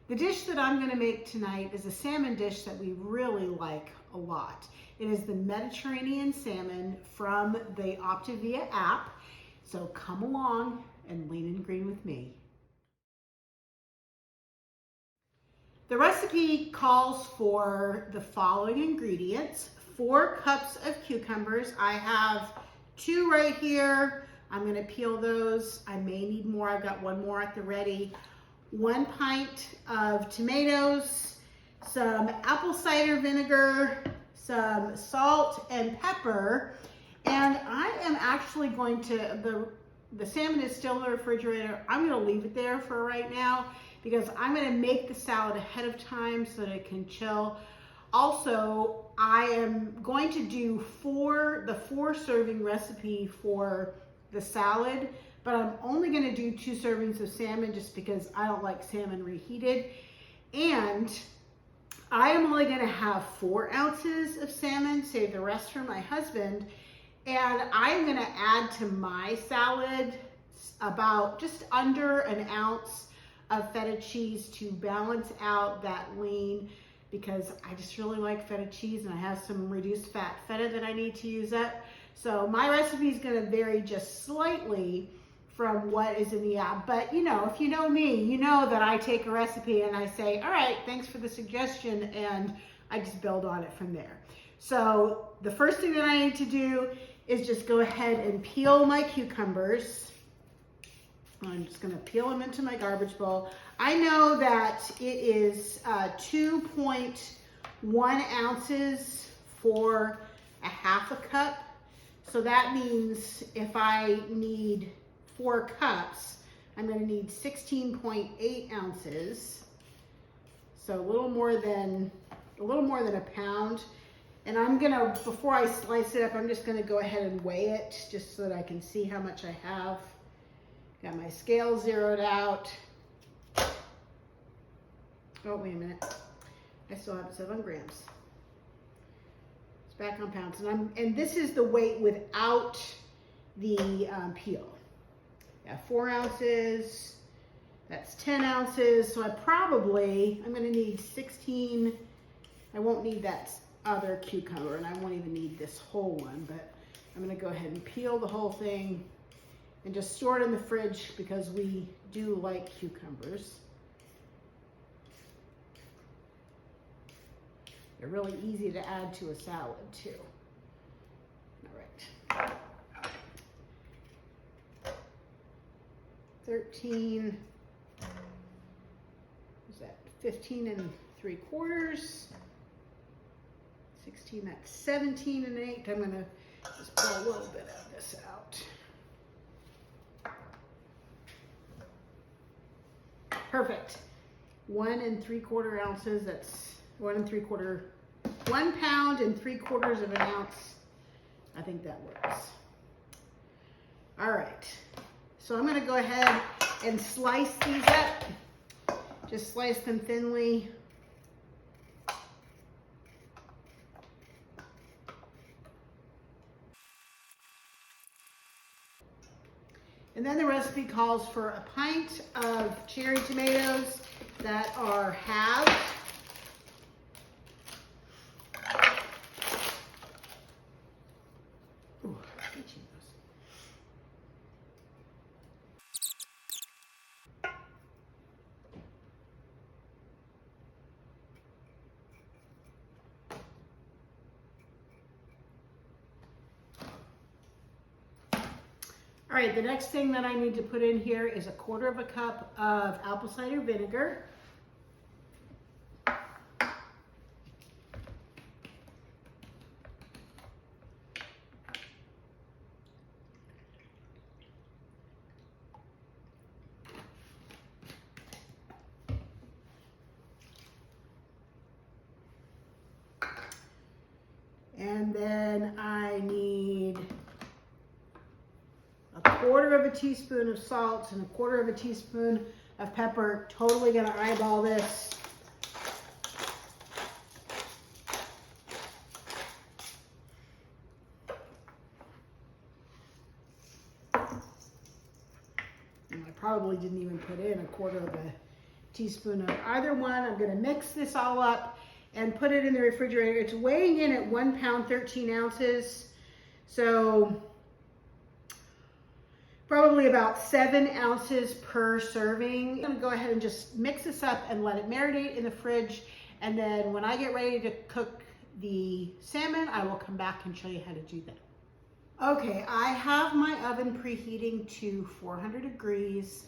The dish that I'm going to make tonight is a salmon dish that we really like a lot. It is the Mediterranean salmon from the Optavia app. So come along and lean in green with me. The recipe calls for the following ingredients: 4 cups of cucumbers. I have 2 right here. I'm going to peel those. I may need more. I've got 1 more at the ready. 1 pint of tomatoes, some apple cider vinegar, some salt and pepper, and I am actually going to, the salmon is still in the refrigerator. I'm going to leave it there for right now because I'm going to make the salad ahead of time so that it can chill. Also, I am going to do the 4 serving recipe for the salad, but I'm only going to do 2 servings of salmon just because I don't like salmon reheated. And I am only going to have 4 ounces of salmon, save the rest for my husband. And I'm going to add to my salad about just under an ounce of feta cheese to balance out that lean, because I just really like feta cheese and I have some reduced fat feta that I need to use up. So my recipe is going to vary just slightly from what is in the app. But you know, if you know me, you know that I take a recipe and I say, all right, thanks for the suggestion, and I just build on it from there. So the first thing that I need to do is just go ahead and peel my cucumbers. I'm just going to peel them into my garbage bowl. I know that it is 2.1 ounces for a half a cup. So that means if I need 4 cups, I'm going to need 16.8 ounces. So a little more than a pound. And I'm going to, before I slice it up, I'm just going to go ahead and weigh it just so that I can see how much I have. Got my scale zeroed out. Oh, wait a minute. I still have 7 grams. It's back on pounds. And this is the weight without the peel. Yeah, 4 ounces. That's 10 ounces. So I'm going to need 16. I won't need that other cucumber, and I won't even need this whole one, but I'm going to go ahead and peel the whole thing and just store it in the fridge because we do like cucumbers. They're really easy to add to a salad too. All right. 13, is that 15 3/4? 16, that's 17 1/8. I'm gonna just pull a little bit of this out. Perfect. 1 3/4 ounces, that's 1 pound and 3/4 of an ounce. I think that works. All right. So I'm going to go ahead and slice these up. Just slice them thinly. And then the recipe calls for a pint of cherry tomatoes that are halved. All right, the next thing that I need to put in here is 1/4 cup of apple cider vinegar. And then I need 1/4 teaspoon of salt and 1/4 teaspoon of pepper. Totally gonna eyeball this. And I probably didn't even put in 1/4 teaspoon of either one. I'm gonna mix this all up and put it in the refrigerator. It's weighing in at 1 pound, 13 ounces. So probably about 7 ounces per serving. I'm gonna go ahead and just mix this up and let it marinate in the fridge. And then when I get ready to cook the salmon, I will come back and show you how to do that. Okay, I have my oven preheating to 400 degrees.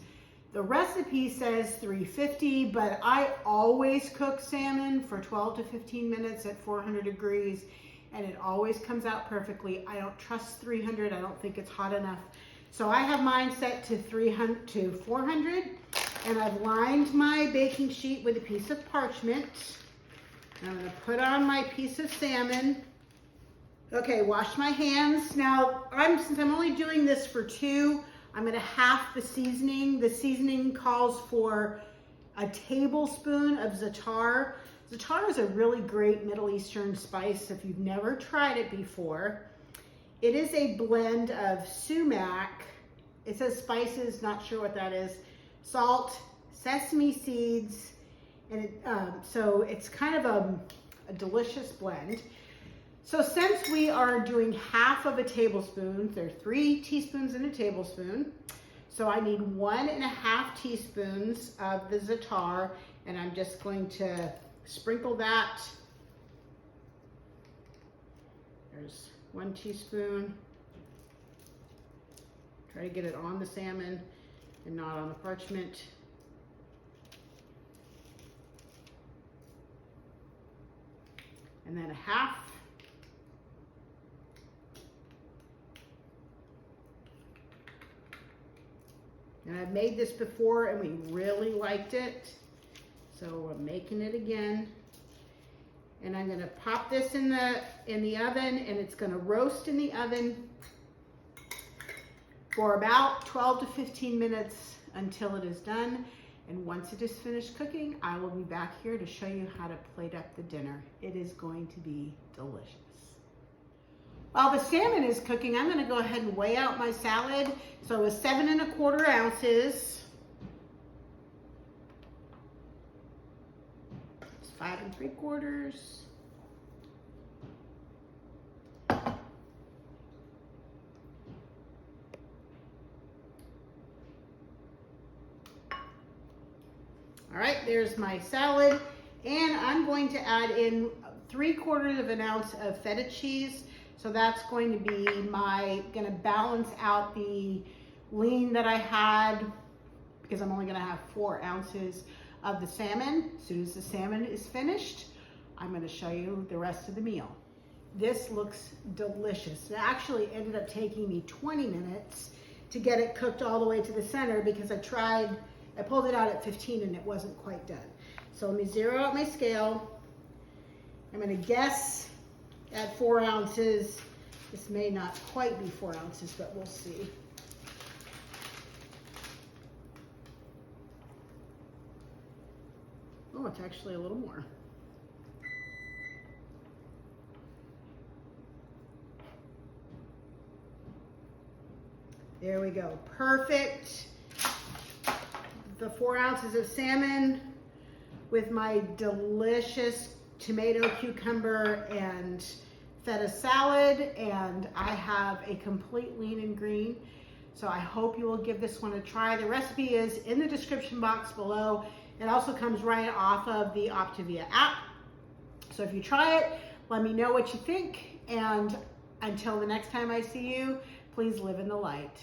The recipe says 350, but I always cook salmon for 12 to 15 minutes at 400 degrees, and it always comes out perfectly. I don't trust 300. I don't think it's hot enough. So I have mine set to 400, and I've lined my baking sheet with a piece of parchment. I'm gonna put on my piece of salmon. Okay, wash my hands. Now, since I'm only doing this for 2, I'm gonna half the seasoning. The seasoning calls for a tablespoon of Za'tar. Za'tar is a really great Middle Eastern spice if you've never tried it before. It is a blend of sumac. It says spices, not sure what that is. Salt, sesame seeds, and so it's kind of a delicious blend. So since we are doing half of a tablespoon, there are 3 teaspoons in a tablespoon. So I need 1.5 teaspoons of the Za'tar, and I'm just going to sprinkle that. There's 1 teaspoon. Try to get it on the salmon and not on the parchment. And then 1/2. And I've made this before and we really liked it. So I'm making it again. And I'm gonna pop this in the oven, and it's gonna roast in the oven for about 12 to 15 minutes until it is done. And once it is finished cooking, I will be back here to show you how to plate up the dinner. It is going to be delicious. While the salmon is cooking, I'm gonna go ahead and weigh out my salad. So it was 7¼ ounces. It's 5¾ ounces. All right, there's my salad. And I'm going to add in 3/4 ounce of feta cheese. So that's going to be gonna balance out the lean that I had, because I'm only gonna have 4 ounces of the salmon. As soon as the salmon is finished, I'm gonna show you the rest of the meal. This looks delicious. It actually ended up taking me 20 minutes to get it cooked all the way to the center, because I pulled it out at 15 and it wasn't quite done. So let me zero out my scale. I'm gonna guess at 4 ounces. This may not quite be 4 ounces, but we'll see. Oh, it's actually a little more. There we go, perfect. The 4 ounces of salmon with my delicious tomato, cucumber, and feta salad, and I have a complete lean and green. So I hope you will give this one a try. The recipe is in the description box below. It also comes right off of the Optavia app. So if you try it, let me know what you think, and until the next time I see you, please live in the light.